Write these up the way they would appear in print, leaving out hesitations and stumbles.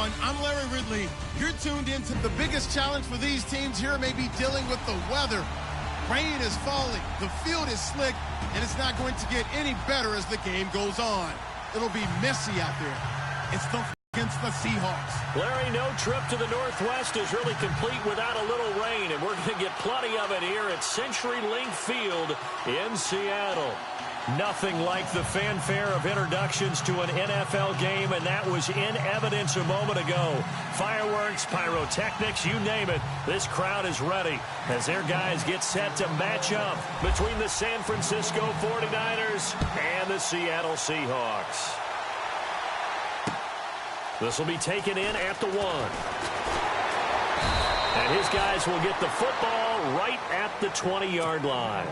everyone. I'm Larry Ridley. You're tuned into the biggest challenge for these teams here may be dealing with the weather. Rain is falling, the field is slick, and it's not going to get any better as the game goes on. It'll be messy out there. It's the against the Seahawks. Larry, no trip to the Northwest is really complete without a little rain, and we're going to get plenty of it here at CenturyLink Field in Seattle. Nothing like the fanfare of introductions to an NFL game, and that was in evidence a moment ago. Fireworks, pyrotechnics, you name it. This crowd is ready as their guys get set to match up between the San Francisco 49ers and the Seattle Seahawks. This will be taken in at the 1. And his guys will get the football right at the 20-yard line.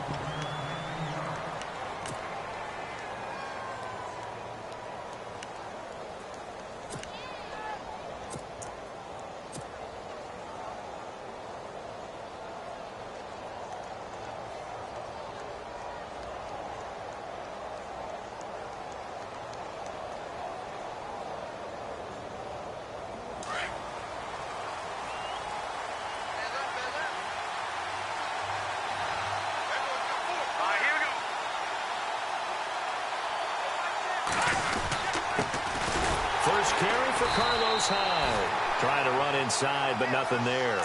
First carry for Carlos Hyde. Trying to run inside, but nothing there.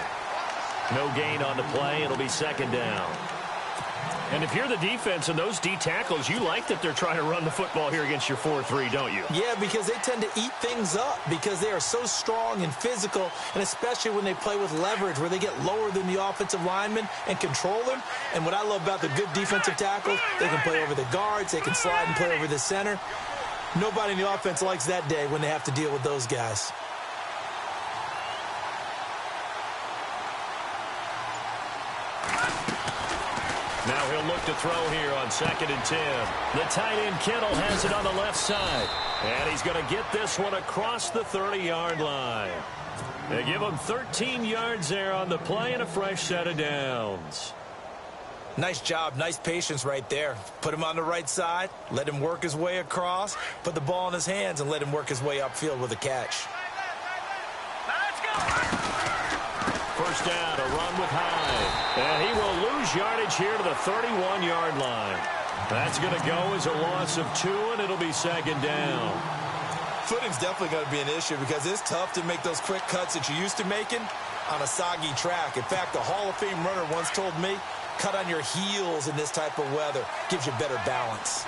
No gain on the play. It'll be second down. And if you're the defense and those D tackles, you like that they're trying to run the football here against your 4-3, don't you? Yeah, because they tend to eat things up because they are so strong and physical, and especially when they play with leverage where they get lower than the offensive linemen and control them. And what I love about the good defensive tackles, they can play over the guards, they can slide and play over the center. Nobody in the offense likes that day when they have to deal with those guys. Now he'll look to throw here on 2nd and 10. The tight end Kittle has it on the left side. And he's going to get this one across the 30-yard line. They give him 13 yards there on the play and a fresh set of downs. Nice job, nice patience right there. Put him on the right side, let him work his way across, put the ball in his hands, and let him work his way upfield with a catch. Let's go. First down, a run with Hyde. And he will lose yardage here to the 31-yard line. That's going to go as a loss of 2, and it'll be second down. Footing's definitely going to be an issue because it's tough to make those quick cuts that you're used to making on a soggy track. In fact, a Hall of Fame runner once told me, cut on your heels in this type of weather. Gives you better balance.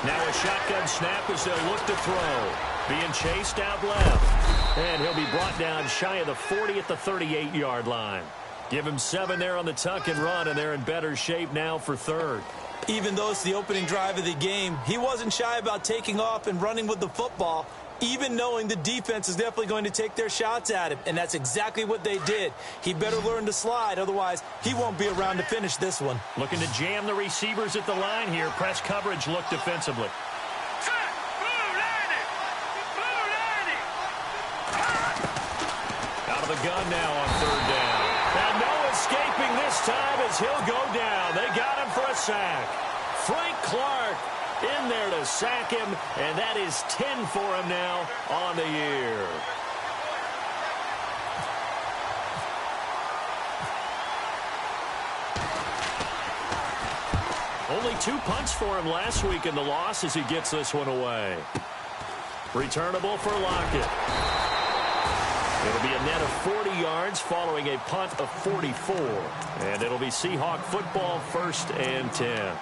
Now a shotgun snap as they'll look to throw. Being chased out left. And he'll be brought down shy of the 40 at the 38-yard line. Give him 7 there on the tuck and run, and they're in better shape now for third. Even though it's the opening drive of the game, he wasn't shy about taking off and running with the football, even knowing the defense is definitely going to take their shots at him. And that's exactly what they did. He better learn to slide, otherwise he won't be around to finish this one. Looking to jam the receivers at the line here. Press coverage look defensively. Out of the gun now on third down. And no escaping this time as he'll go down. They got him for a sack. Frank Clark in there to sack him, and that is 10 for him now on the year. Only 2 punts for him last week in the loss as he gets this one away. Returnable for Lockett. It'll be a net of 40 yards following a punt of 44. And it'll be Seahawk football, 1st and 10.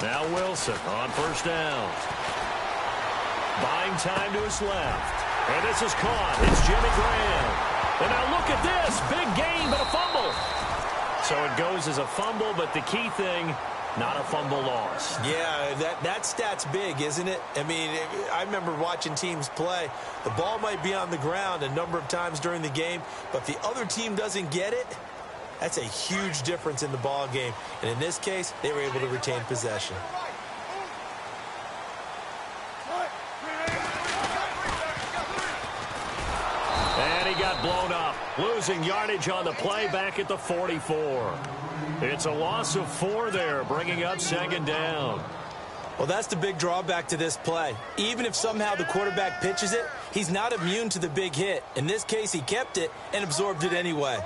Now Wilson on first down. Buying time to his left. And this is caught. It's Jimmy Graham. And now look at this. Big gain, but a fumble. So it goes as a fumble, but the key thing, not a fumble loss. Yeah, that stat's big, isn't it? I mean, I remember watching teams play. The ball might be on the ground a number of times during the game, but if the other team doesn't get it, that's a huge difference in the ball game. And in this case, they were able to retain possession. got blown up, losing yardage on the play back at the 44. It's a loss of 4 there, bringing up second down. Well, that's the big drawback to this play. Even if somehow the quarterback pitches it, he's not immune to the big hit. In this case, he kept it and absorbed it anyway.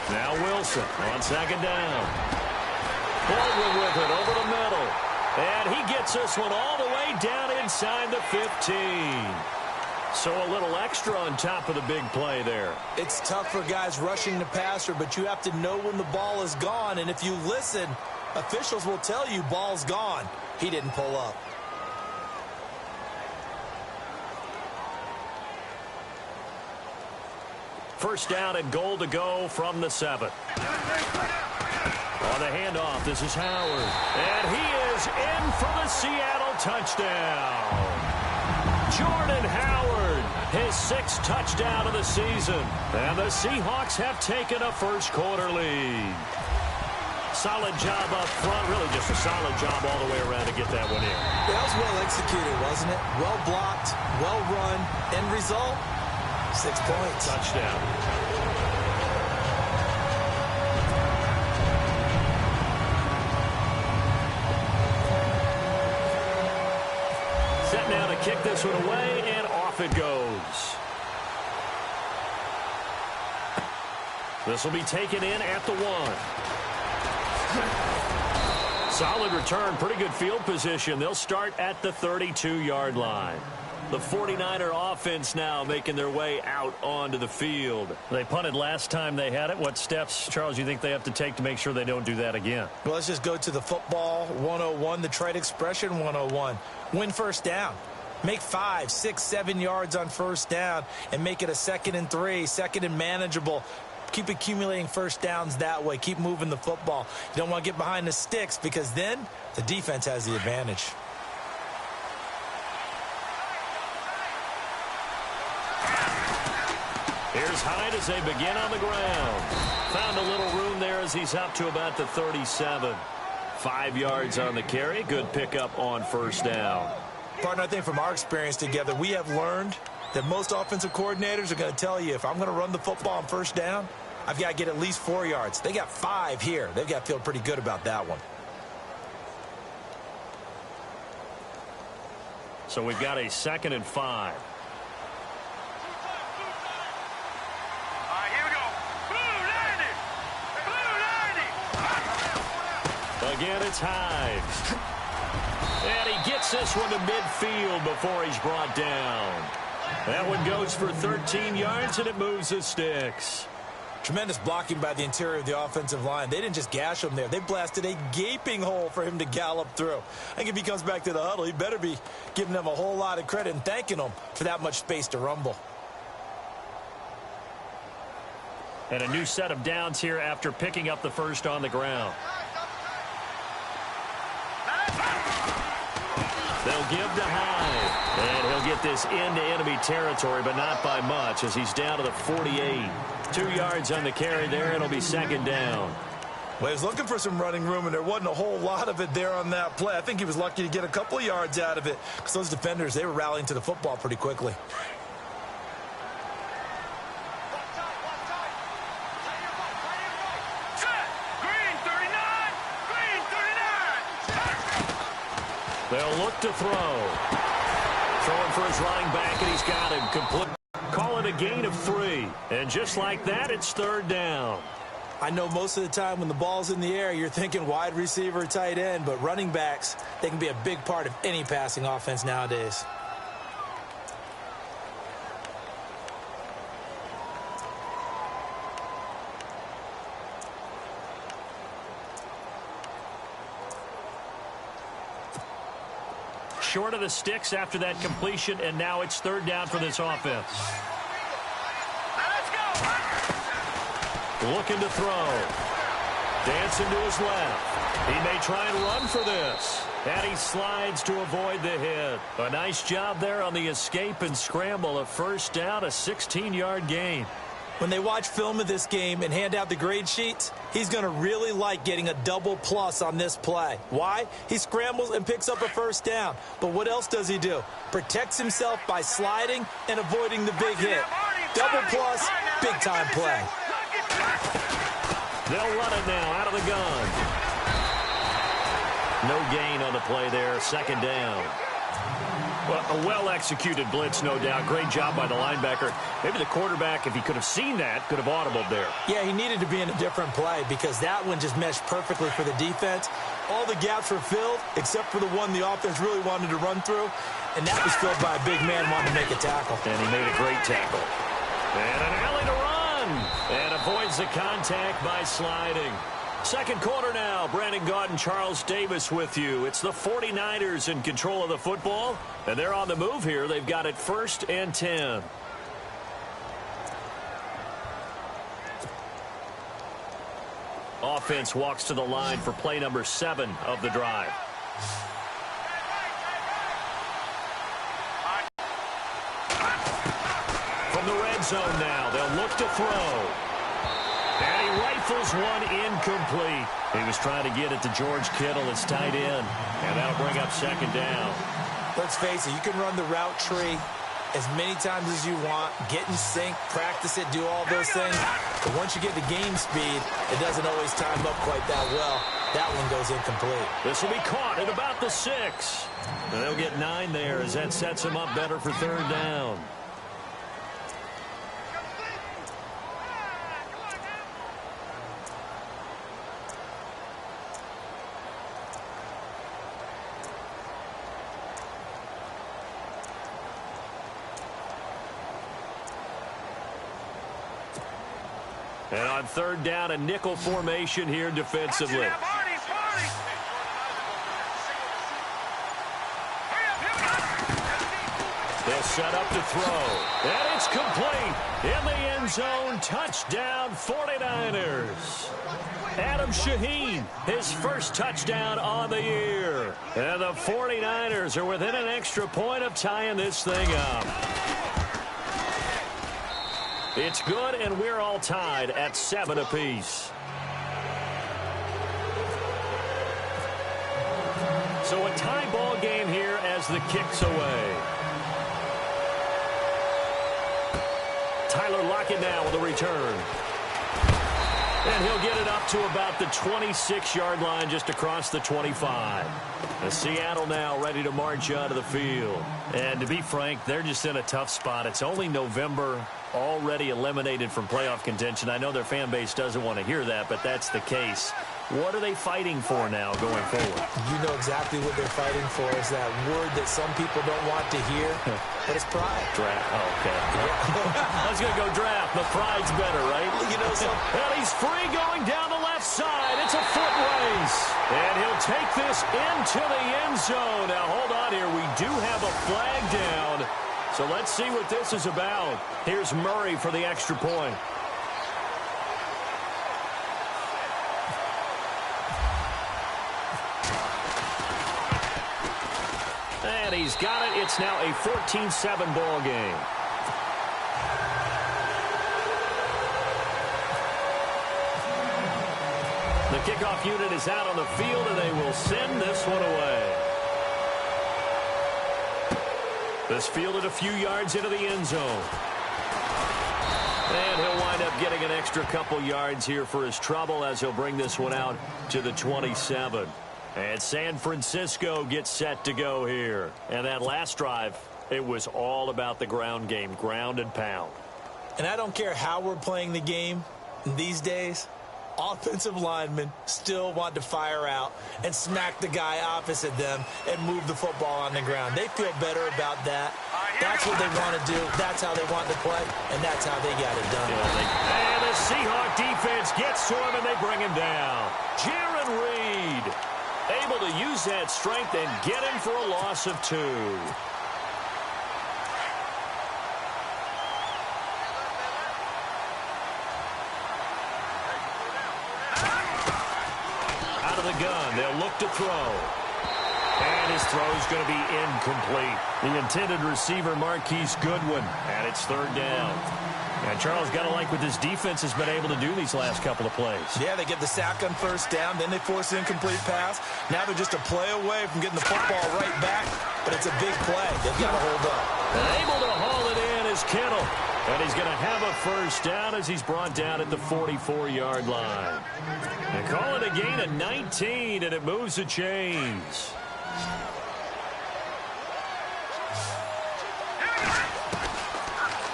Now Wilson on second down. Baldwin with it over the middle. And he gets this one all the way down inside the 15. So a little extra on top of the big play there. It's tough for guys rushing the passer, but you have to know when the ball is gone. And if you listen, officials will tell you ball's gone. He didn't pull up. First down and goal to go from the 7. On the handoff, this is Howard. And he is in for the Seattle touchdown. Jordan Howard, his 6th touchdown of the season. And the Seahawks have taken a first-quarter lead. Solid job up front. Really just a solid job all the way around to get that one in. That was well executed, wasn't it? Well blocked, well run. End result, 6 points. Touchdown. Set now to kick this one away, and off it goes. This will be taken in at the 1. Solid return, pretty good field position. They'll start at the 32-yard line. The 49er offense now making their way out onto the field. They punted last time they had it. What steps, Charles, you think they have to take to make sure they don't do that again? Well, let's just go to the football 101, the trade expression 101. Win first down. Make 5, 6, 7 yards on first down and make it a 2nd and 3, 2nd and manageable. Keep accumulating first downs that way. Keep moving the football. You don't want to get behind the sticks because then the defense has the advantage. Here's Hyde as they begin on the ground. Found a little room there as he's up to about the 37. 5 yards on the carry. Good pickup on first down. Partner, I think from our experience together, we have learned that most offensive coordinators are going to tell you if I'm going to run the football on first down, I've got to get at least 4 yards. They got 5 here. They've got to feel pretty good about that one. So we've got a 2nd and 5. Again, it's Hyde. And he gets this one to midfield before he's brought down. That one goes for 13 yards, and it moves the sticks. Tremendous blocking by the interior of the offensive line. They didn't just gash him there. They blasted a gaping hole for him to gallop through. I think if he comes back to the huddle, he better be giving them a whole lot of credit and thanking them for that much space to rumble. And a new set of downs here after picking up the first on the ground. They'll give to Hyde. And he'll get this into enemy territory, but not by much as he's down to the 48. 2 yards on the carry there. It'll be 2nd down. Well, he was looking for some running room, and there wasn't a whole lot of it there on that play. I think he was lucky to get a couple of yards out of it because those defenders, they were rallying to the football pretty quickly. They'll look to throw. Throwing for his running back, and he's got him complete. Call it a gain of 3. And just like that, it's 3rd down. I know most of the time when the ball's in the air, you're thinking wide receiver, tight end, but running backs, they can be a big part of any passing offense nowadays. Short of the sticks after that completion, and now it's 3rd down for this offense. Looking to throw. Dancing to his left. He may try and run for this. And he slides to avoid the hit. A nice job there on the escape and scramble. A first down, a 16-yard gain. When they watch film of this game and hand out the grade sheets, he's going to really like getting a double plus on this play. Why? He scrambles and picks up a first down. But what else does he do? Protects himself by sliding and avoiding the big hit. Double plus, big-time play. They'll run it now out of the gun. No gain on the play there, second down. Well, a well-executed blitz, no doubt. Great job by the linebacker. Maybe the quarterback, if he could have seen that, could have audibled there. Yeah, he needed to be in a different play because that one just meshed perfectly for the defense. All the gaps were filled except for the one the offense really wanted to run through, and that was filled by a big man wanting to make a tackle. And he made a great tackle. And an alley to run. And avoids the contact by sliding. Second quarter now. Brandon Gaudin, Charles Davis with you. It's the 49ers in control of the football. And they're on the move here. They've got it 1st and 10. Offense walks to the line for play number 7 of the drive. From the red zone now. They'll look to throw. And he rifles one incomplete. He was trying to get it to George Kittle, his tight end. And that'll bring up second down. Let's face it, you can run the route tree as many times as you want, get in sync, practice it, do all those things. But once you get to game speed, it doesn't always time up quite that well. That one goes incomplete. This will be caught at about the 6. And they'll get 9 there as that sets them up better for third down. And on third down, a nickel formation here defensively. They'll set up to throw. And it's complete. In the end zone, touchdown 49ers. Adam Shaheen, his first touchdown on the year. And the 49ers are within an extra point of tying this thing up. It's good, and we're all tied at 7 apiece. So a tie ball game here as the kick's away. Tyler Lockett now with a return. And he'll get it up to about the 26-yard line, just across the 25. And Seattle now ready to march out of the field. And to be frank, they're just in a tough spot. It's only November, already eliminated from playoff contention. I know their fan base doesn't want to hear that, but that's the case. What are they fighting for now going forward? You know exactly what they're fighting for is that word that some people don't want to hear, but it's pride. Draft. Oh, okay. I was going to go draft, but pride's better, right? You know something? And he's free going down the left side. It's a foot race. And he'll take this into the end zone. Now, hold on here. We do have a flag down. So let's see what this is about. Here's Murray for the extra point. And he's got it. It's now a 14-7 ball game. The kickoff unit is out on the field, and they will send this one away. This fielded a few yards into the end zone. And he'll wind up getting an extra couple yards here for his trouble as he'll bring this one out to the 27. And San Francisco gets set to go here. And that last drive, it was all about the ground game, ground and pound. And I don't care how we're playing the game these days, offensive linemen still want to fire out and smack the guy opposite them and move the football on the ground. They feel better about that. That's what they want to do. That's how they want to play, and that's how they got it done. And the Seahawks defense gets to him, and they bring him down. Jaron Reed able to use that strength and get him for a loss of 2. Out of the gun, they'll look to throw. And his throw is going to be incomplete. The intended receiver, Marquise Goodwin, and it's third down. Now And Charles, got to like what this defense has been able to do these last couple of plays. Yeah, they get the sack on first down, then they force an incomplete pass. Now they're just a play away from getting the football right back, but it's a big play. They've got to hold up. And able to haul it in is Kittle. And he's going to have a first down as he's brought down at the 44-yard line. They call it a gain of 19, and it moves the chains.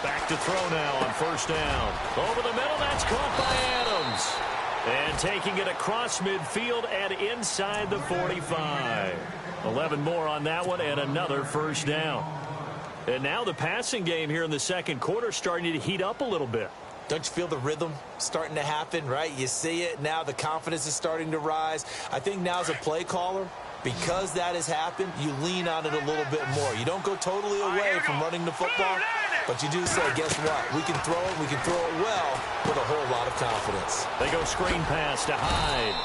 Back to throw now on first down. Over the middle, that's caught by Adams. And taking it across midfield and inside the 45. 11 more on that one and another first down. And now the passing game here in the second quarter starting to heat up a little bit. Don't you feel the rhythm starting to happen, right? You see it. Now the confidence is starting to rise. I think now as a play caller, because that has happened, you lean on it a little bit more. You don't go totally away from running the football, but you do say, guess what? We can throw it. We can throw it well with a whole lot of confidence. They go screen pass to Hyde.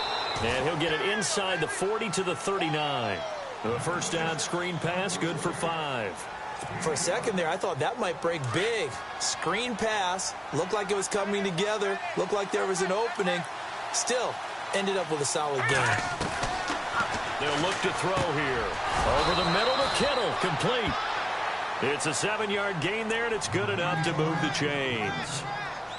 And he'll get it inside the 40 to the 39. The first down screen pass, good for 5. For a second there, I thought that might break big. Screen pass, looked like it was coming together, looked like there was an opening. Still, ended up with a solid game. They'll look to throw here. Over the middle to Kittle, complete. It's a 7-yard gain there, and it's good enough to move the chains.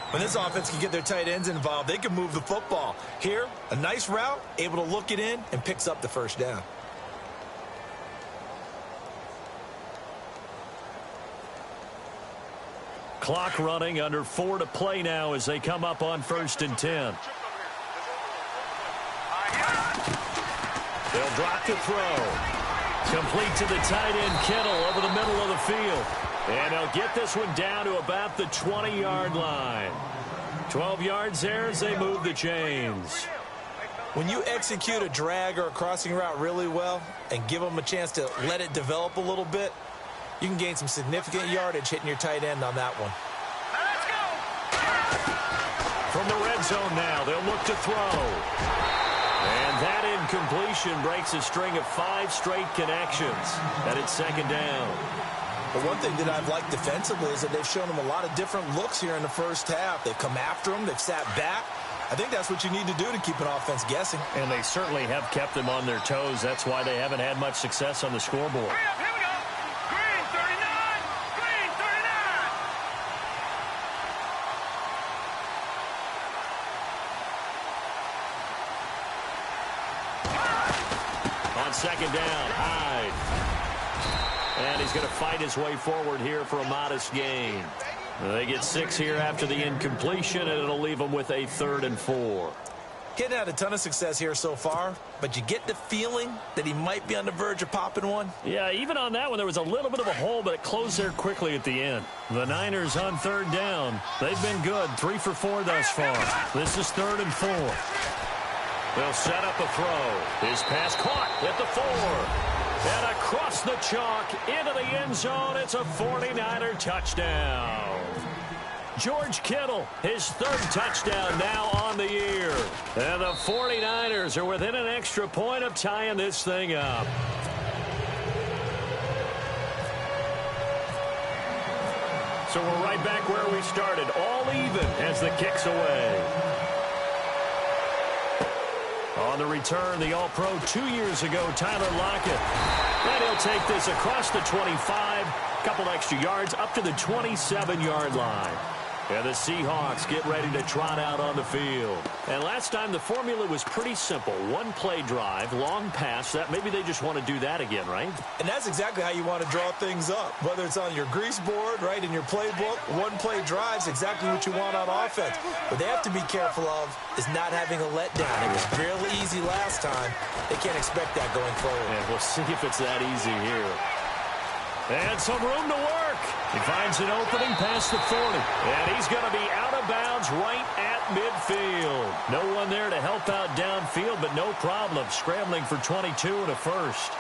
When this offense can get their tight ends involved, they can move the football. Here, a nice route, able to look it in, and picks up the first down. Clock running, under 4 to play now as they come up on 1st and 10. They'll drop to throw. Complete to the tight end, Kittle, over the middle of the field. And they'll get this one down to about the 20-yard line. 12 yards there as they move the chains. When you execute a drag or a crossing route really well and give them a chance to let it develop a little bit, you can gain some significant yardage hitting your tight end on that one. Let's go! From the red zone now, they'll look to throw. And that incompletion breaks a string of 5 straight connections. And it's second down. The one thing that I've liked defensively is that they've shown them a lot of different looks here in the first half. They've come after them. They've sat back. I think that's what you need to do to keep an offense guessing. And they certainly have kept them on their toes. That's why they haven't had much success on the scoreboard. Here we go. Green 39. Green 39. On second down, Hyde. And he's going to fight his way forward here for a modest gain. They get 6 here after the incompletion, and it'll leave them with a 3rd and 4. Getting had a ton of success here so far, but you get the feeling that he might be on the verge of popping one. Yeah, even on that one, there was a little bit of a hole, but it closed there quickly at the end. The Niners on 3rd down. They've been good, 3 for 4 thus far. This is 3rd and 4. They'll set up a throw. His pass caught at the 4. And across the chalk into the end zone, it's a 49er touchdown. George Kittle, his 3rd touchdown now on the year. And the 49ers are within an extra point of tying this thing up. So we're right back where we started, all even as the kick's away. On the return, the All-Pro 2 years ago, Tyler Lockett. And he'll take this across the 25, couple extra yards, up to the 27-yard line. And the Seahawks get ready to trot out on the field. And last time, the formula was pretty simple. 1-play drive, long pass. That maybe they just want to do that again, right? And that's exactly how you want to draw things up. Whether it's on your grease board, right, in your playbook, 1-play drive's exactly what you want on offense. What they have to be careful of is not having a letdown. It was fairly easy last time. They can't expect that going forward. And we'll see if it's that easy here. And some room to work. He finds an opening past the 40. And he's going to be out of bounds right at midfield. No one there to help out downfield, but no problem. Scrambling for 22 and a first.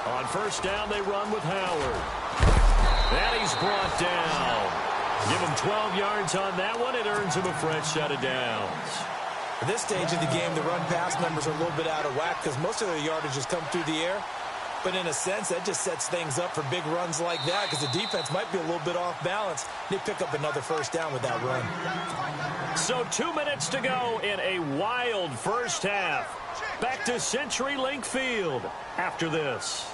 On first down, they run with Howard. And he's brought down. Give him 12 yards on that one. It earns him a fresh set of downs. At this stage of the game, the run-pass numbers are a little bit out of whack because most of their yardage has come through the air. But in a sense, that just sets things up for big runs like that because the defense might be a little bit off balance. They pick up another first down with that run. So 2 minutes to go in a wild first half. Back to CenturyLink Field after this.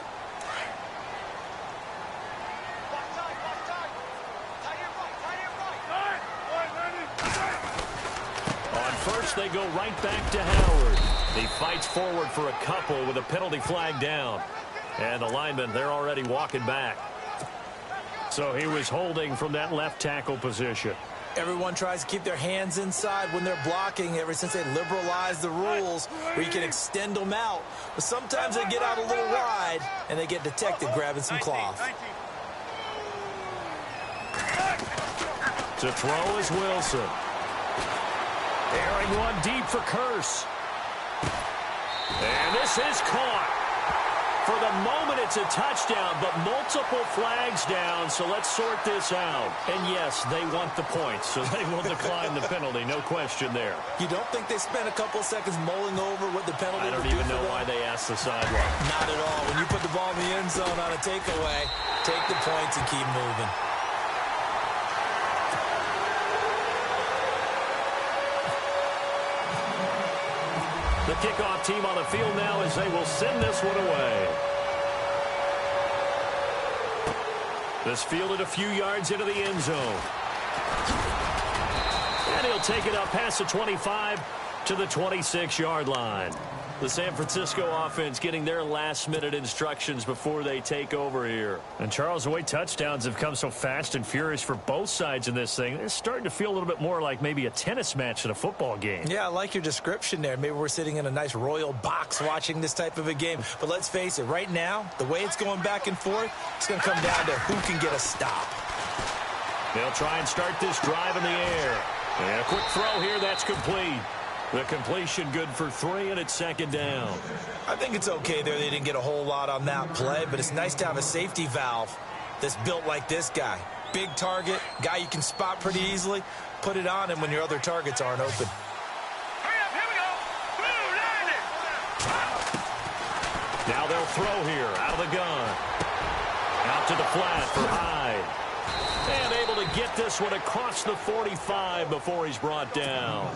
On first, they go right back to Howard. He fights forward for a couple with a penalty flag down. And the linemen, they're already walking back. So he was holding from that left tackle position. Everyone tries to keep their hands inside when they're blocking ever since they liberalized the rules where you can extend them out. But sometimes they get out a little wide and they get detected grabbing some cloth. To throw is Wilson. Airing one deep for Curse. And this is caught. For the moment, it's a touchdown, but multiple flags down, so let's sort this out. And yes, they want the points, so they will decline the penalty, no question there. You don't think they spent a couple of seconds mulling over what the penalty I don't even know why they asked the sideline. Not at all. When you put the ball in the end zone on a takeaway, take the points and keep moving. The kickoff team on the field now as they will send this one away. This fielded a few yards into the end zone. And he'll take it up past the 25 to the 26-yard line. The San Francisco offense getting their last-minute instructions before they take over here. And, Charles, the way touchdowns have come so fast and furious for both sides in this thing, it's starting to feel a little bit more like maybe a tennis match than a football game. Yeah, I like your description there. Maybe we're sitting in a nice royal box watching this type of a game. But let's face it, right now, the way it's going back and forth, it's going to come down to who can get a stop. They'll try and start this drive in the air. And a quick throw here, that's complete. The completion good for 3, and it's second down. I think it's okay there. They didn't get a whole lot on that play, but it's nice to have a safety valve that's built like this guy. Big target, guy you can spot pretty easily. Put it on him when your other targets aren't open. Hurry up, here we go. Blue, Now they'll throw here out of the gun. Out to the flat for Hyde. And able to get this one across the 45 before he's brought down.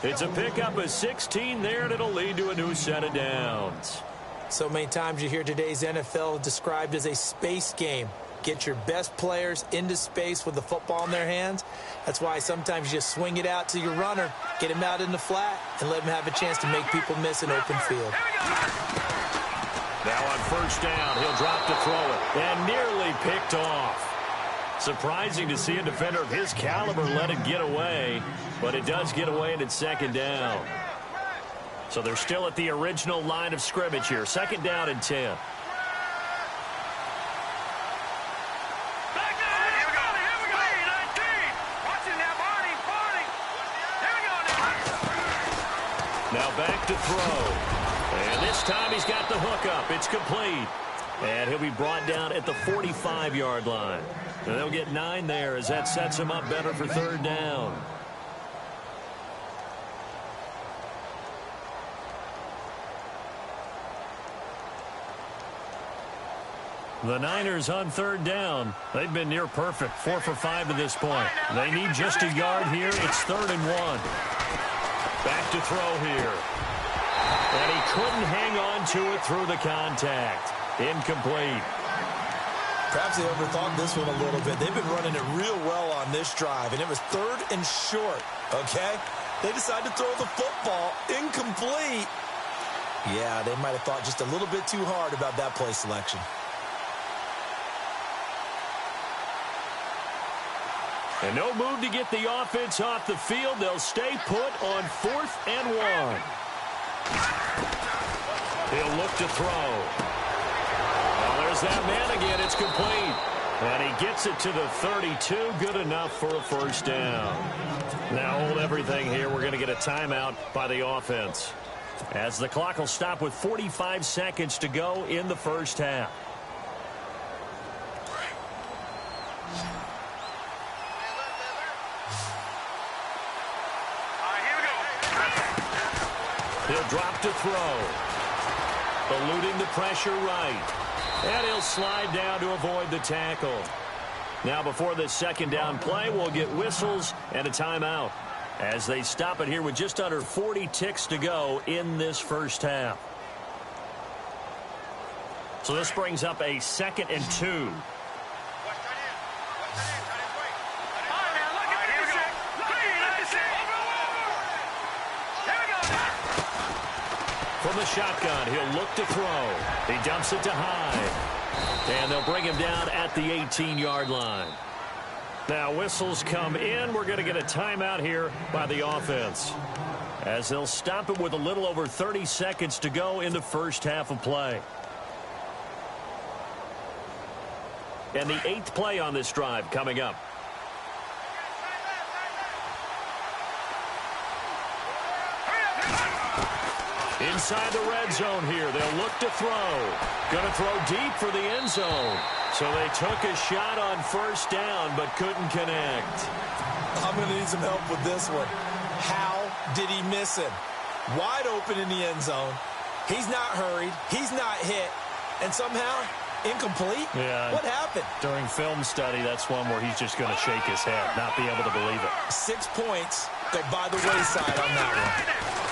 It's a pickup of 16 there, and it'll lead to a new set of downs. So many times you hear today's NFL described as a space game. Get your best players into space with the football in their hands. That's why sometimes you just swing it out to your runner, get him out in the flat, and let him have a chance to make people miss an open field. Now on first down, he'll drop to throw it, and nearly picked off. Surprising to see a defender of his caliber let it get away, but it does get away, and it's second down. So they're still at the original line of scrimmage here. Second down and 10. Here we go. 19. Watching now, Barney. Here we go now. Now back to throw. And this time he's got the hook up. It's complete. And he'll be brought down at the 45-yard line. And they'll get 9 there as that sets him up better for third down. The Niners on third down. They've been near perfect, 4 for 5 to this point. They need just a yard here. It's 3rd and 1. Back to throw here. And he couldn't hang on to it through the contact. Incomplete. Perhaps they overthought this one a little bit. They've been running it real well on this drive, and it was 3rd and short, okay? They decided to throw the football incomplete. Yeah, they might have thought just a little bit too hard about that play selection. And no move to get the offense off the field. They'll stay put on 4th and 1. He'll look to throw. Well, there's that man again. It's complete. And he gets it to the 32. Good enough for a first down. Now hold everything here. We're going to get a timeout by the offense, as the clock will stop with 45 seconds to go in the first half. He'll drop to throw. Eluding the pressure right. And he'll slide down to avoid the tackle. Now before this second down play, we'll get whistles and a timeout as they stop it here with just under 40 ticks to go in this first half. So this brings up a 2nd and 2. From the shotgun, he'll look to throw. He dumps it to Hyde. And they'll bring him down at the 18-yard line. Now whistles come in. We're going to get a timeout here by the offense, as they'll stop it with a little over 30 seconds to go in the first half of play. And the 8th play on this drive coming up. Inside the red zone here. They'll look to throw. Going to throw deep for the end zone. So they took a shot on first down but couldn't connect. I'm going to need some help with this one. How did he miss him? Wide open in the end zone. He's not hurried. He's not hit. And somehow incomplete? Yeah. What happened? During film study, that's one where he's just going to shake his head, not be able to believe it. 6 points go by the wayside on that one.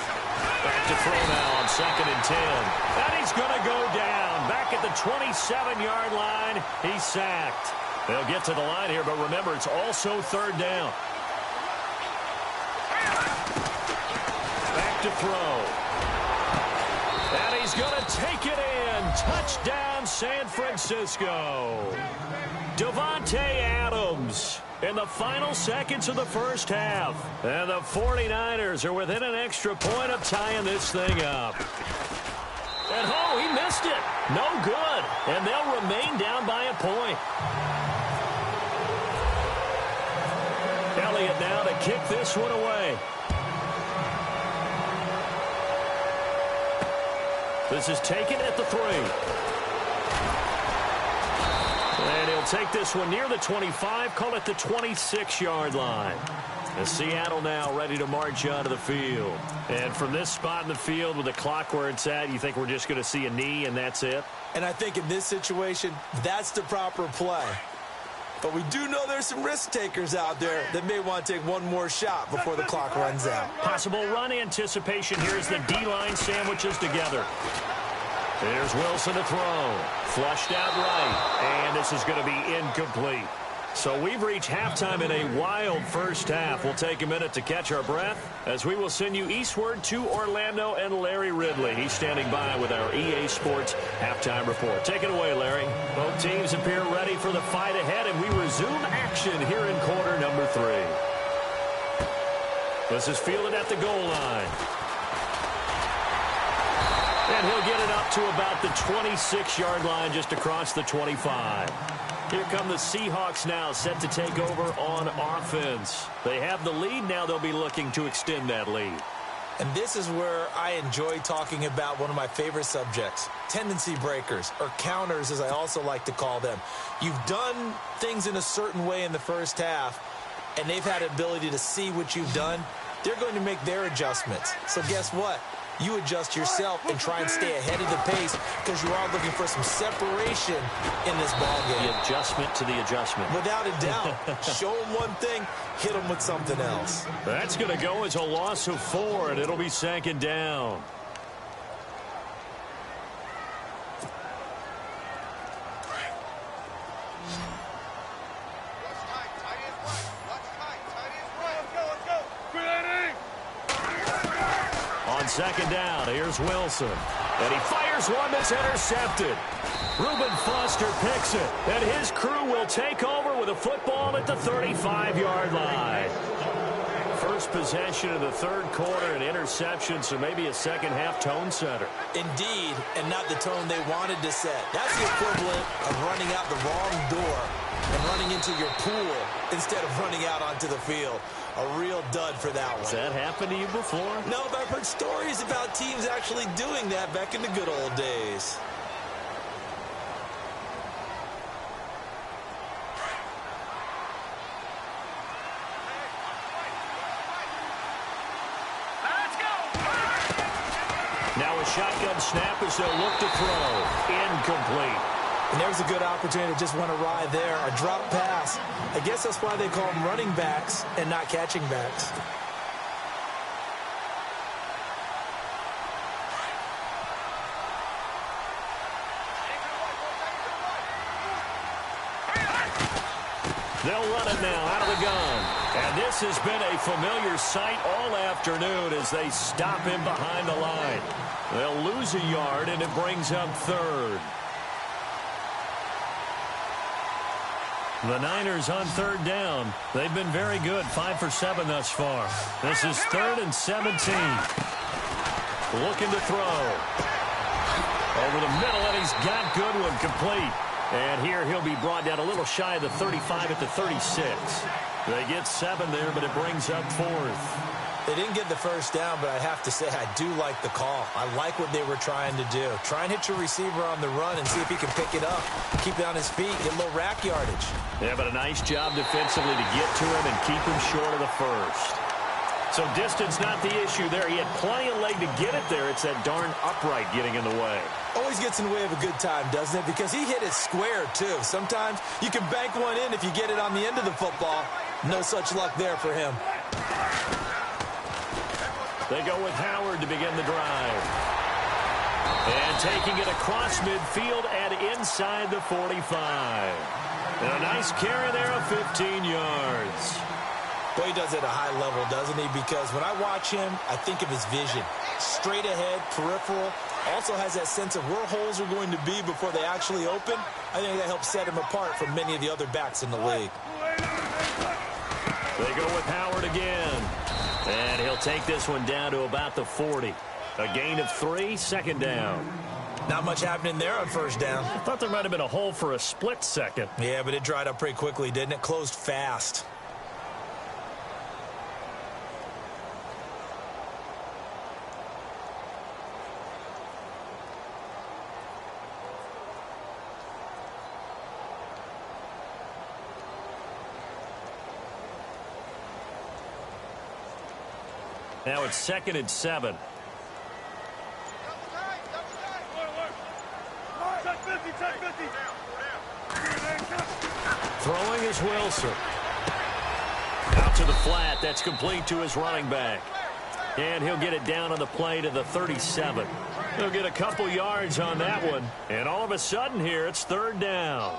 Back to throw now on 2nd and 10. And he's going to go down. Back at the 27-yard line. He's sacked. They'll get to the line here, but remember, it's also 3rd down. Back to throw. And he's going to take it in. Touchdown, San Francisco. Davante Adams in the final seconds of the first half. And the 49ers are within an extra point of tying this thing up. And oh, he missed it. No good. And they'll remain down by a point. Elliott now to kick this one away. This is taken at the 3. And he'll take this one near the 25, call it the 26-yard line. And Seattle now ready to march onto the field. And from this spot in the field with the clock where it's at, you think we're just going to see a knee and that's it? And I think in this situation, that's the proper play. But we do know there's some risk takers out there that may want to take one more shot before the clock runs out. Possible run anticipation here as the D-line sandwiches together. There's Wilson to throw. Flushed out right. And this is going to be incomplete. So we've reached halftime in a wild first half. We'll take a minute to catch our breath as we will send you eastward to Orlando and Larry Ridley. He's standing by with our EA Sports halftime report. Take it away, Larry. Both teams appear ready for the fight ahead, and we resume action here in quarter number 3. This is fielded at the goal line. And he'll get it up to about the 26-yard line, just across the 25. Here come the Seahawks now, set to take over on offense. They have the lead. Now they'll be looking to extend that lead. And this is where I enjoy talking about one of my favorite subjects, tendency breakers, or counters as I also like to call them. You've done things in a certain way in the first half, and they've had an ability to see what you've done. They're going to make their adjustments. So guess what? You adjust yourself and try and stay ahead of the pace because you are looking for some separation in this ballgame. The adjustment to the adjustment. Without a doubt. Show them one thing, hit them with something else. That's going to go as a loss of 4, and it'll be 2nd down. On 2nd down, here's Wilson. And he fires one that's intercepted. Reuben Foster picks it. And his crew will take over with a football at the 35-yard line. First possession of the third quarter, an interception, so maybe a second-half tone setter. Indeed, and not the tone they wanted to set. That's the equivalent of running out the wrong door and running into your pool instead of running out onto the field. A real dud for that one. Has that happened to you before? No, but I've heard stories about teams actually doing that back in the good old days. Now a shotgun snap as they'll look to throw. Incomplete. And there's a good opportunity to just want to ride there. A drop pass. I guess that's why they call them running backs and not catching backs. They'll run it now out of the gun. And this has been a familiar sight all afternoon as they stop him behind the line. They'll lose a yard, and it brings up third. The Niners on third down. They've been very good, 5 for 7 thus far. This is 3rd and 17. Looking to throw. Over the middle, and he's got Goodwin complete. And here he'll be brought down a little shy of the 35 at the 36. They get 7 there, but it brings up 4th. They didn't get the first down, but I have to say I do like the call. I like what they were trying to do. Try and hit your receiver on the run and see if he can pick it up. Keep it on his feet, get a little rack yardage. Yeah, but a nice job defensively to get to him and keep him short of the first. So distance not the issue there. He had plenty of leg to get it there. It's that darn upright getting in the way. Always gets in the way of a good time, doesn't it? Because he hit it square, too. Sometimes you can bank one in if you get it on the end of the football. No such luck there for him. They go with Howard to begin the drive. And taking it across midfield and inside the 45. And a nice carry there of 15 yards. Boy, he does it at a high level, doesn't he? Because when I watch him, I think of his vision. Straight ahead, peripheral. Also has that sense of where holes are going to be before they actually open. I think that helps set him apart from many of the other backs in the league. They go with Howard again. And he'll take this one down to about the 40. A gain of 3, 2nd down. Not much happening there on first down. I thought there might have been a hole for a split second. Yeah, but it dried up pretty quickly, didn't it? Closed fast. Now it's 2nd and 7. Throwing is Wilson. Out to the flat. That's complete to his running back. And he'll get it down on the play to the 37. He'll get a couple yards on that one. And all of a sudden here, it's 3rd down.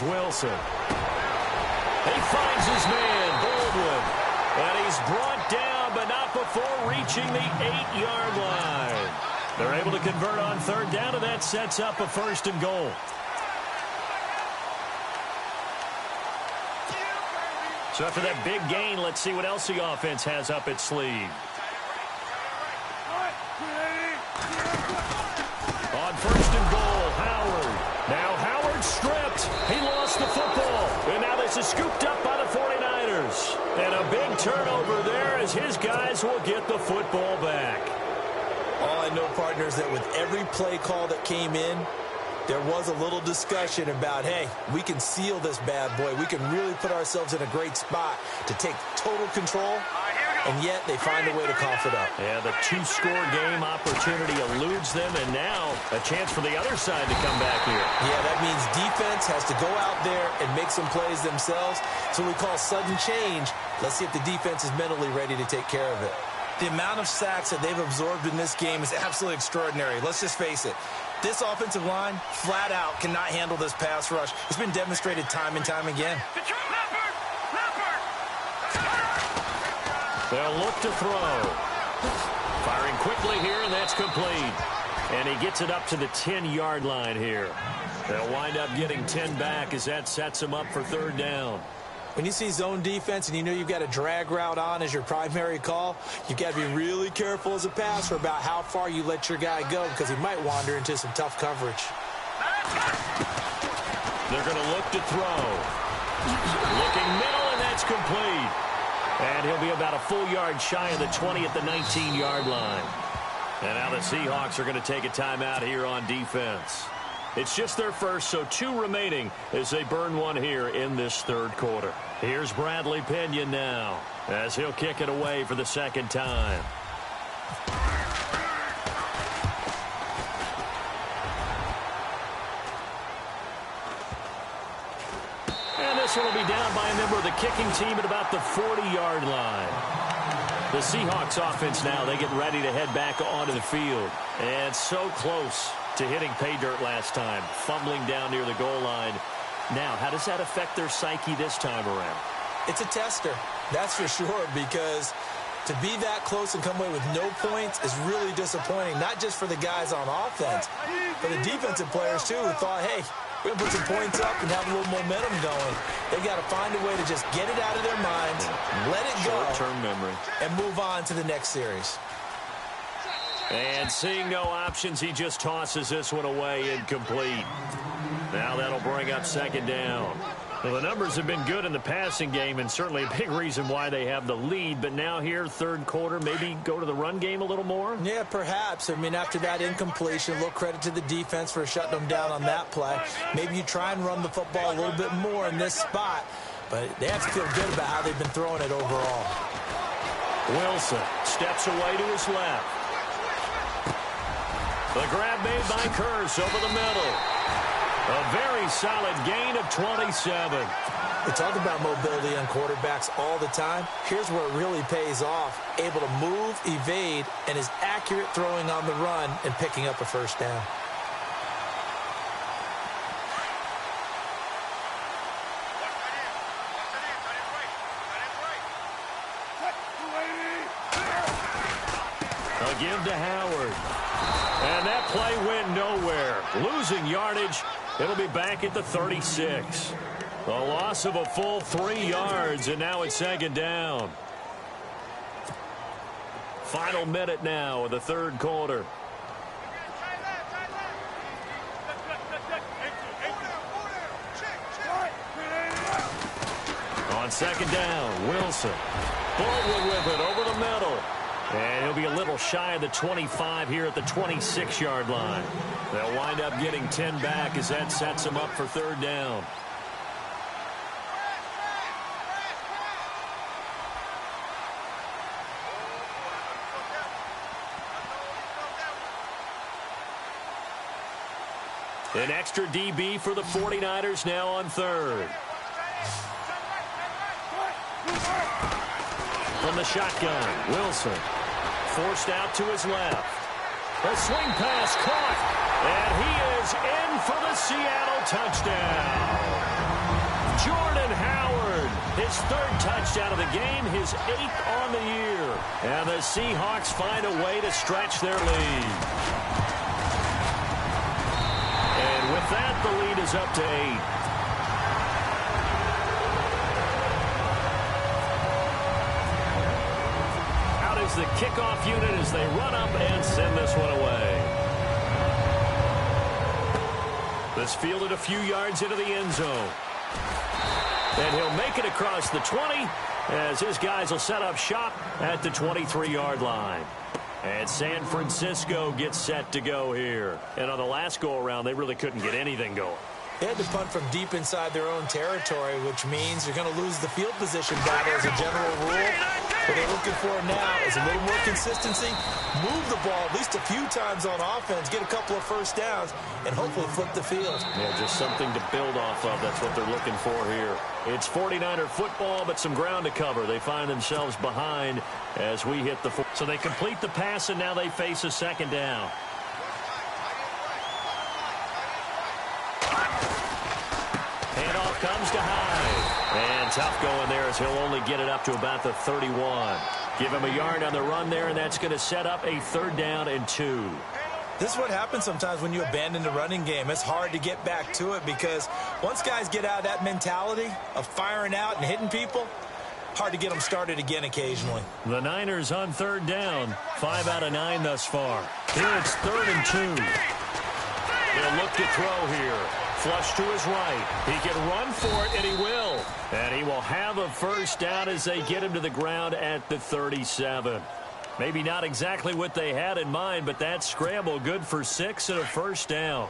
Wilson. He finds his man, Baldwin. And he's brought down, but not before reaching the 8-yard line. They're able to convert on 3rd down, and that sets up a 1st and goal. So after that big gain, let's see what else the offense has up its sleeve. On 1st and goal, Howard. Now Howard stripped. He lost the football. And now this is scooped up by the 49ers. And a big turnover there as his guys will get the football back. All I know, partners, that with every play call that came in, there was a little discussion about, hey, we can seal this bad boy. We can really put ourselves in a great spot to take total control. And yet they find a way to cough it up. Yeah, the 2-score game opportunity eludes them, and now a chance for the other side to come back here. Yeah, that means defense has to go out there and make some plays themselves. So we call sudden change. Let's see if the defense is mentally ready to take care of it. The amount of sacks that they've absorbed in this game is absolutely extraordinary. Let's just face it. This offensive line, flat out, cannot handle this pass rush. It's been demonstrated time and time again. They'll look to throw. Firing quickly here, and that's complete. And he gets it up to the 10-yard line here. They'll wind up getting 10 back as that sets them up for 3rd down. When you see zone defense and you know you've got a drag route on as your primary call, you've got to be really careful as a passer about how far you let your guy go because he might wander into some tough coverage. They're going to look to throw. Looking middle, and that's complete. And he'll be about a full yard shy of the 20 at the 19-yard line. And now the Seahawks are going to take a timeout here on defense. It's just their first, so 2 remaining as they burn one here in this third quarter. Here's Bradley Pinion now as he'll kick it away for the second time. And this one will be down by a member of the kicking team at about the 40-yard line. The Seahawks offense now, they get ready to head back onto the field. And so close to hitting pay dirt last time, fumbling down near the goal line. Now, how does that affect their psyche this time around? It's a tester, that's for sure, because to be that close and come away with no points is really disappointing, not just for the guys on offense, but the defensive players, too, who thought, hey, we're going to put some points up and have a little momentum going. They've got to find a way to just get it out of their minds, let it go, short-term memory, and move on to the next series. And seeing no options, he just tosses this one away incomplete. Now that'll bring up second down. Well, the numbers have been good in the passing game, and certainly a big reason why they have the lead. But now here, third quarter, maybe go to the run game a little more? Yeah, perhaps. I mean, after that incompletion, a little credit to the defense for shutting them down on that play. Maybe you try and run the football a little bit more in this spot. But they have to feel good about how they've been throwing it overall. Wilson steps away to his left. The grab made by Kearse over the middle. A very solid gain of 27. We talk about mobility on quarterbacks all the time. Here's where it really pays off. Able to move, evade, and is accurate throwing on the run and picking up a first down. A give to Howard. And that play went nowhere. Losing yardage. It'll be back at the 36. A loss of a full 3 yards, and now it's second down. Final minute now of the third quarter. On second down, Wilson. Baldwin with it over the middle. And he'll be a little shy of the 25 here at the 26-yard line. They'll wind up getting 10 back as that sets them up for third down. An extra DB for the 49ers now on third. From the shotgun, Wilson forced out to his left. A swing pass caught, and he is in for the Seattle touchdown. Jordan Howard, his third touchdown of the game, his 8th on the year. And the Seahawks find a way to stretch their lead. And with that, the lead is up to 8. The kickoff unit as they run up and send this one away. This fielded a few yards into the end zone. And he'll make it across the 20 as his guys will set up shop at the 23-yard line. And San Francisco gets set to go here. And on the last go-around, they really couldn't get anything going. They had to punt from deep inside their own territory, which means you're going to lose the field position battle as a general rule. What they're looking for now is a little more consistency, move the ball at least a few times on offense, get a couple of first downs, and hopefully flip the field. Yeah, just something to build off of. That's what they're looking for here. It's 49er football, but some ground to cover. They find themselves behind as we hit the four. So they complete the pass, and now they face a second down. Handoff comes to Hyde. And tough going there as he'll only get it up to about the 31. Give him a yard on the run there, and that's going to set up a third down and 2. This is what happens sometimes when you abandon the running game. It's hard to get back to it because once guys get out of that mentality of firing out and hitting people, hard to get them started again occasionally. The Niners on third down. 5 out of 9 thus far. Here it's 3rd and 2. They'll look to throw here. Flush to his right. He can run for it, and he will. And he will have a first down as they get him to the ground at the 37. Maybe not exactly what they had in mind, but that scramble good for 6 and a first down.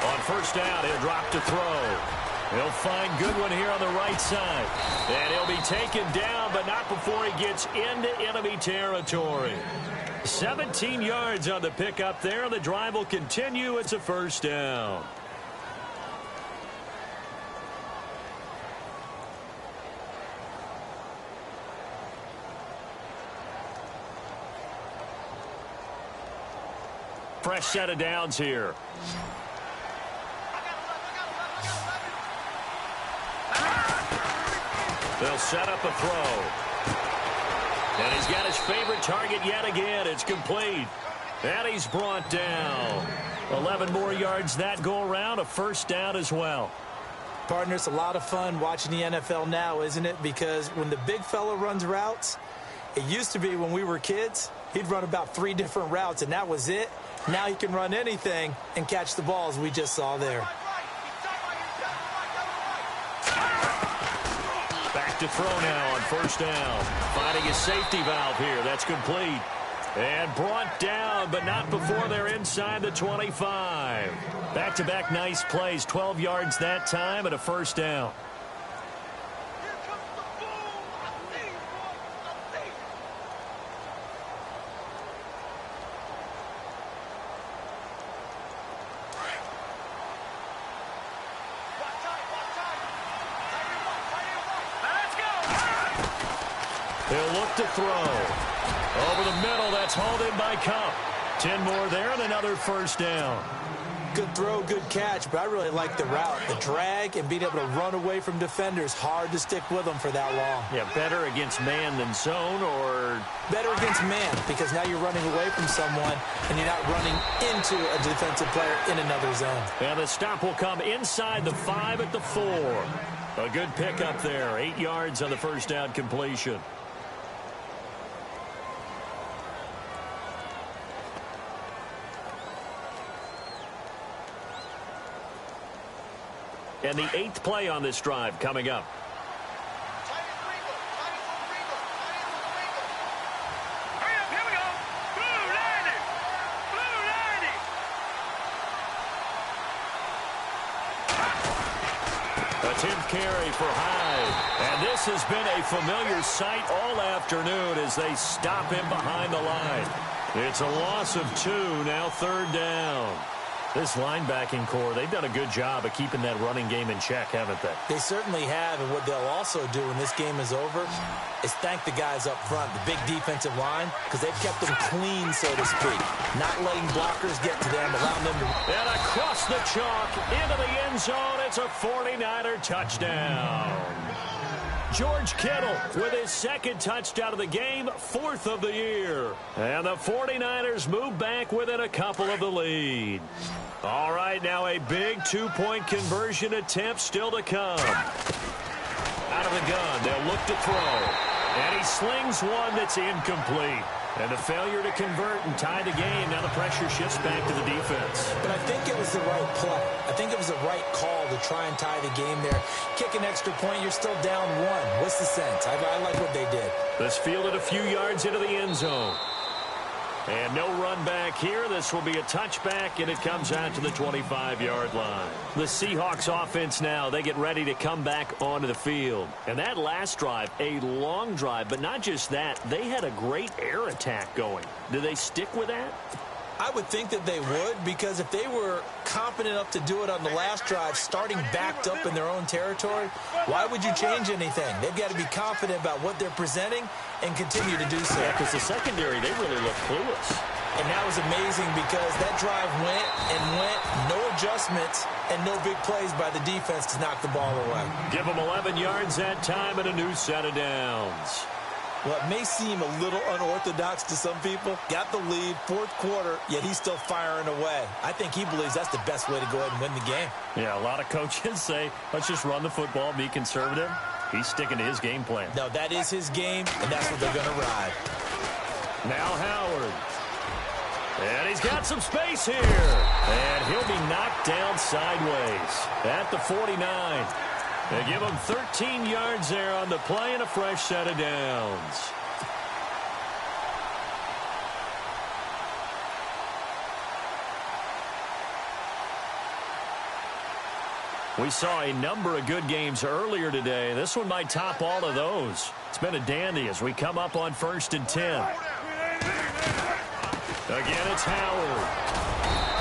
On first down, he'll drop to throw. He'll find Goodwin here on the right side. And he'll be taken down, but not before he gets into enemy territory. 17 yards on the pickup there. The drive will continue. It's a first down. Fresh set of downs here. They'll set up a throw. And he's got his favorite target yet again. It's complete. And he's brought down. 11 more yards that go around. A first down as well. Partner, it's a lot of fun watching the NFL now, isn't it? Because when the big fella runs routes, it used to be when we were kids, he'd run about 3 different routes, and that was it. Now he can run anything and catch the balls we just saw there. Back to throw now on first down. Finding his safety valve here. That's complete. And brought down, but not before they're inside the 25. Back-to-back nice plays. 12 yards that time and a first down. He'll look to throw. Over the middle, that's hauled in by Cup. 10 more there and another first down. Good throw, good catch, but I really like the route. The drag and being able to run away from defenders, hard to stick with them for that long. Yeah, better against man than zone, or? Better against man, because now you're running away from someone and you're not running into a defensive player in another zone. And the stop will come inside the 5 at the 4. A good pickup there. 8 yards on the first down completion. And the 8th play on this drive coming up. Here we go. Blue 90. Blue 90. A 10th carry for Hyde. And this has been a familiar sight all afternoon as they stop him behind the line. It's a loss of 2, now third down. This linebacking core, they've done a good job of keeping that running game in check, haven't they? They certainly have, and what they'll also do when this game is over is thank the guys up front, the big defensive line, because they've kept them clean, so to speak. Not letting blockers get to them, allowing them to... And across the chalk, into the end zone, it's a 49er touchdown. George Kittle with his second touchdown of the game, 4th of the year. And the 49ers move back within a couple of the lead. All right, now a big 2-point conversion attempt still to come. Out of the gun, they'll look to throw. And he slings one that's incomplete. And the failure to convert and tie the game. Now the pressure shifts back to the defense. But I think it was the right play. I think it was the right call to try and tie the game there. Kick an extra point, you're still down 1. What's the sense? I like what they did. This fielded a few yards into the end zone. And no run back here. This will be a touchback, and it comes out to the 25-yard line. The Seahawks offense now, they get ready to come back onto the field. And that last drive, a long drive, but not just that. They had a great air attack going. Do they stick with that? I would think that they would, because if they were confident enough to do it on the last drive, starting backed up in their own territory, why would you change anything? They've got to be confident about what they're presenting and continue to do so. Yeah, because the secondary, they really look clueless. And that was amazing because that drive went and went, no adjustments, and no big plays by the defense to knock the ball away. Give them 11 yards that time and a new set of downs. Well, it may seem a little unorthodox to some people. Got the lead, 4th quarter, yet he's still firing away. I think he believes that's the best way to go ahead and win the game. Yeah, a lot of coaches say, let's just run the football, be conservative. He's sticking to his game plan. No, that is his game, and that's what they're going to ride. Now Howard. And he's got some space here. And he'll be knocked down sideways at the 49. They give him 13 yards there on the play and a fresh set of downs. We saw a number of good games earlier today. This one might top all of those. It's been a dandy as we come up on 1st and 10. Again, it's Howard.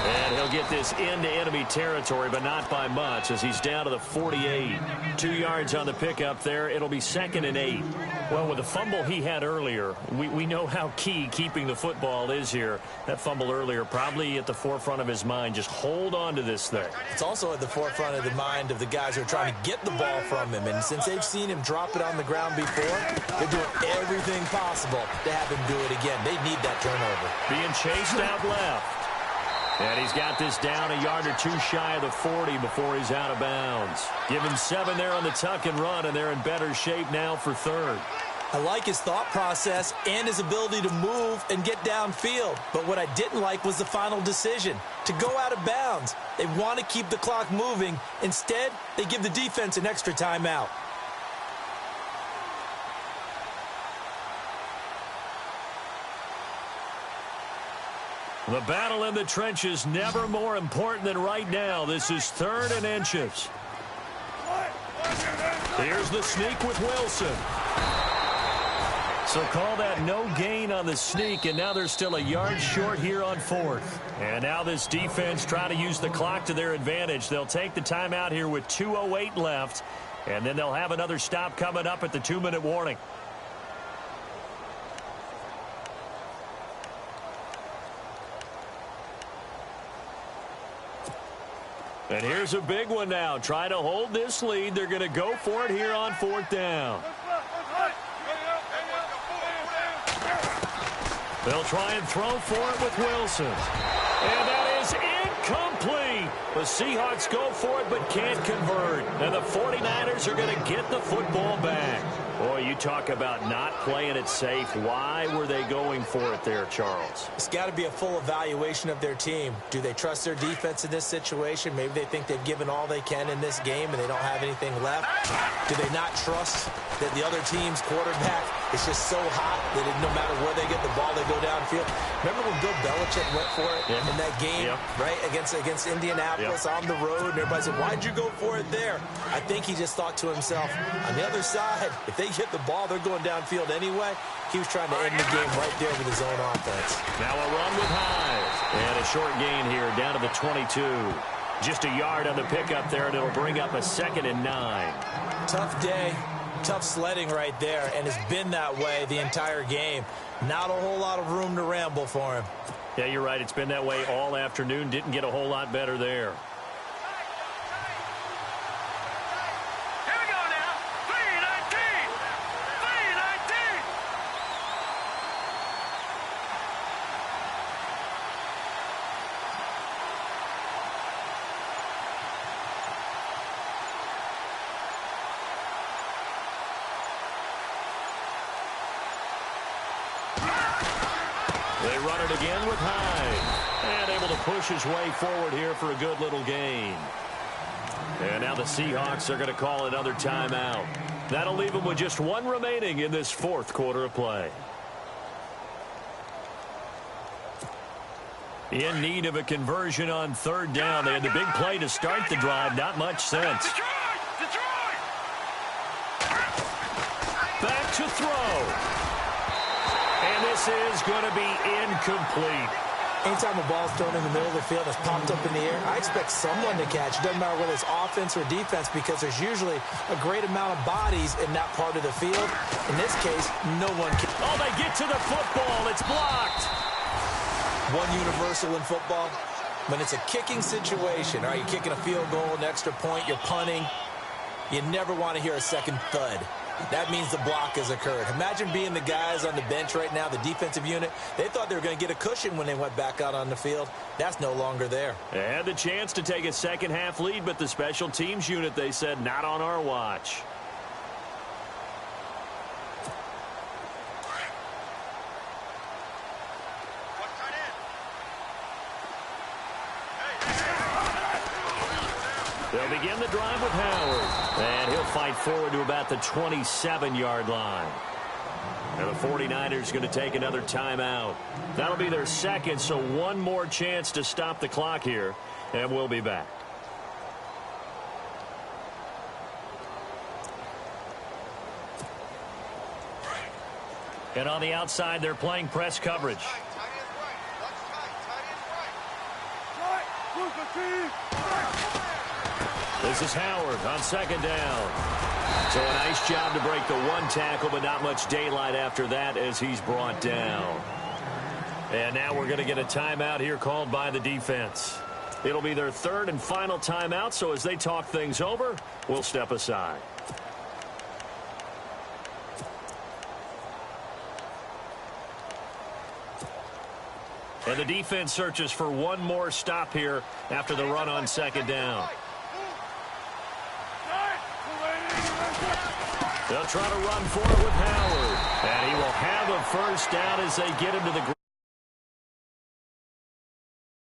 And he'll get this into enemy territory, but not by much as he's down to the 48. 2 yards on the pickup there. It'll be 2nd and 8. Well, with the fumble he had earlier, we know how key keeping the football is here. That fumble earlier probably at the forefront of his mind. Just hold on to this thing. It's also at the forefront of the mind of the guys who are trying to get the ball from him. And since they've seen him drop it on the ground before, they're doing everything possible to have him do it again. They need that turnover. Being chased out left. And he's got this down a yard or two shy of the 40 before he's out of bounds. Give him 7 there on the tuck and run, and they're in better shape now for 3rd. I like his thought process and his ability to move and get downfield. But what I didn't like was the final decision, to go out of bounds. They want to keep the clock moving. Instead, they give the defense an extra timeout. The battle in the trenches never more important than right now. This is 3rd and inches. Here's the sneak with Wilson. So call that no gain on the sneak, and now they're still a yard short here on 4th. And now this defense trying to use the clock to their advantage. They'll take the timeout here with 2:08 left, and then they'll have another stop coming up at the 2-minute warning. And here's a big one now. Trying to hold this lead. They're going to go for it here on 4th down. They'll try and throw for it with Wilson. And that is incomplete. The Seahawks go for it but can't convert. And the 49ers are going to get the football back. Boy, you talk about not playing it safe. Why were they going for it there, Charles? It's got to be a full evaluation of their team. Do they trust their defense in this situation? Maybe they think they've given all they can in this game and they don't have anything left. Do they not trust that the other team's quarterback is just so hot that no matter where they get the ball, they go downfield? Remember when Bill Belichick went for it in that game, right, against Indianapolis on the road, and everybody said, why'd you go for it there? I think he just thought to himself, on the other side, if they get the ball, they're going downfield anyway. He was trying to end the game right there with his own offense. Now a run with Hyde. And a short gain here down to the 22. Just a yard on the pickup there, and it'll bring up a 2nd and 9. Tough day. Tough sledding right there, and it's been that way the entire game. Not a whole lot of room to ramble for him. Yeah, you're right. It's been that way all afternoon. Didn't get a whole lot better there. Here we go now. 3:19. 3:19. They run it again with Hyde. And able to push his way forward here for a good little gain. And now the Seahawks are going to call another timeout. That'll leave them with just 1 remaining in this 4th quarter of play. In need of a conversion on 3rd down. They had the big play to start the drive. Not much sense. Detroit! Back to throw. And this is going to be incomplete. Anytime a ball's thrown in the middle of the field that's popped up in the air, I expect someone to catch. It doesn't matter whether it's offense or defense, because there's usually a great amount of bodies in that part of the field. In this case, no one can. Oh, they get to the football. It's blocked. One universal in football, when it's a kicking situation, all right, you're kicking a field goal, an extra point, you're punting, you never want to hear a second thud. That means the block has occurred. Imagine being the guys on the bench right now, the defensive unit. They thought they were going to get a cushion when they went back out on the field. That's no longer there. They had the chance to take a second-half lead, but the special teams unit, they said, not on our watch. They'll begin the drive with Howard. And he'll fight forward to about the 27-yard line. And the 49ers going to take another timeout. That'll be their second, so one more chance to stop the clock here. And we'll be back. And on the outside, they're playing press coverage. This is Howard on second down. So a nice job to break the one tackle, but not much daylight after that as he's brought down. And now we're going to get a timeout here called by the defense. It'll be their third and final timeout, so as they talk things over, we'll step aside. And the defense searches for one more stop here after the run on second down. They'll try to run for it with Howard. And he will have a first down as they get him to the ground.